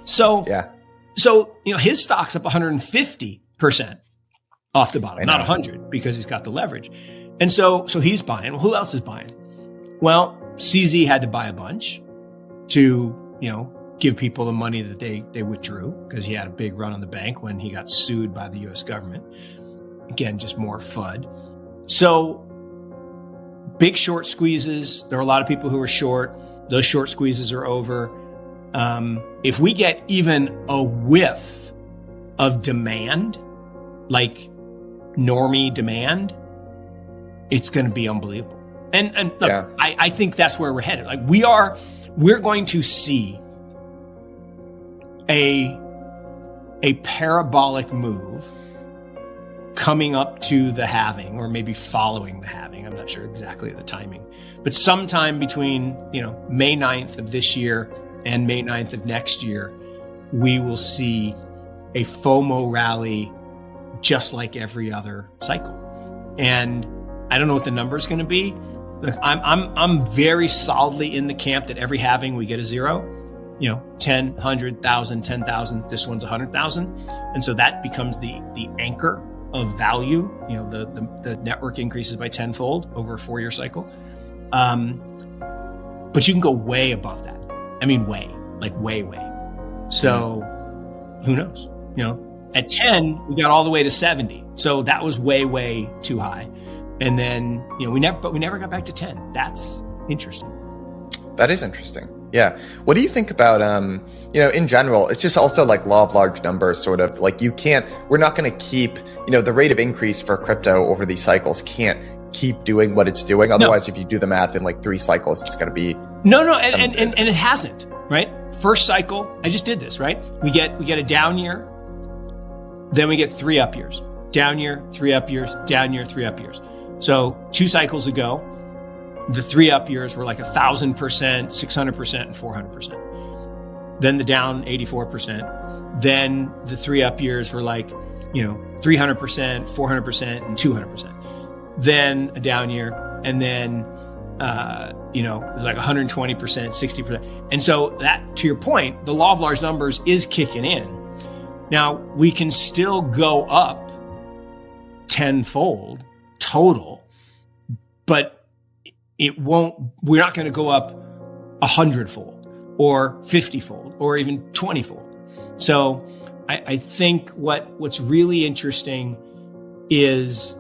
So, yeah. So, his stock's up 150% off the bottom, not 100 because he's got the leverage. And so he's buying. Well, who else is buying? Well, CZ had to buy a bunch to, give people the money that they withdrew because he had a big run on the bank when he got sued by the US government. Again, just more FUD. So big short squeezes. There are a lot of people who are short. Those short squeezes are over. If we get even a whiff of demand, like normie demand, it's going to be unbelievable. And look, yeah. I think that's where we're headed. Like we're going to see a parabolic move coming up to the halving, or maybe following the halving. I'm not sure exactly the timing, but sometime between, May 9th of this year and May 9th of next year, we will see a FOMO rally just like every other cycle. And I don't know what the number is going to be. Look, I'm very solidly in the camp that every halving we get a zero. 10, 100,000, 10,000. This one's 100,000, and so that becomes the anchor of value. The network increases by tenfold over a 4-year cycle. But you can go way above that. I mean, way. So who knows? At 10, we got all the way to 70. So that was way too high. And then, we never got back to 10. That's interesting. That is interesting. Yeah. What do you think about, in general, it's just also like law of large numbers, sort of like we're not going to keep, the rate of increase for crypto over these cycles can't keep doing what it's doing. Otherwise, if you do the math in like 3 cycles, it's going to be. No. And it hasn't, right? First cycle, I just did this, right? We get a down year, then we get 3 up years, down year, 3 up years, down year, 3 up years. So 2 cycles ago, the 3 up years were like 1,000%, 600%, and 400%. Then the down 84%. Then the 3 up years were like, 300%, 400%, and 200%. Then a down year, and then, it was like 120%, 60%. And so that, to your point, the law of large numbers is kicking in. Now, we can still go up tenfold total, but we're not going to go up 100-fold or 50-fold or even 20-fold. So I think what's really interesting is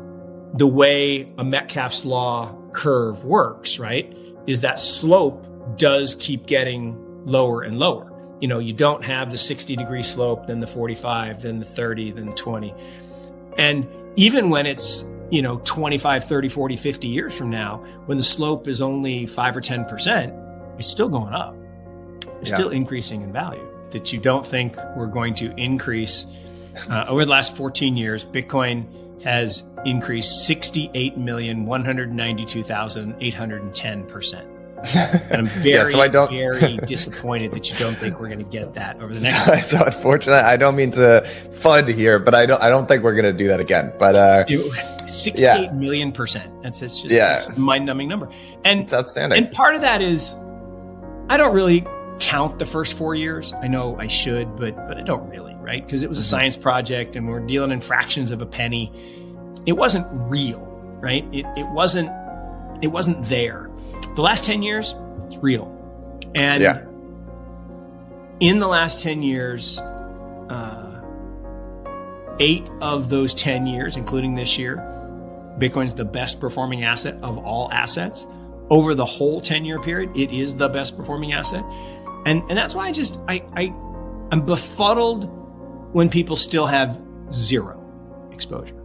the way a Metcalfe's law curve works, right? Is that slope does keep getting lower and lower. You don't have the 60-degree slope, then the 45, then the 30, then the 20. And even when it's 25, 30, 40, 50 years from now, when the slope is only 5 or 10%, it's still going up. It's still increasing in value. That you don't think we're going to increase. Over the last 14 years, Bitcoin has increased 68,192,810%. And I'm very, very disappointed that you don't think we're going to get that over the next. So unfortunately, I don't mean to FUD here, but I don't think we're going to do that again. But 68 million%. It's just it's a mind-numbing number, and it's outstanding. And part of that is I don't really count the first 4 years. I know I should, but I don't really, right? Because it was a science project, and we're dealing in fractions of a penny. It wasn't real, right? It wasn't there. The last 10 years, it's real. And in the last 10 years, 8 of those 10 years, including this year, Bitcoin's the best performing asset of all assets. Over the whole 10-year period, it is the best performing asset. And that's why I'm befuddled when people still have zero exposure.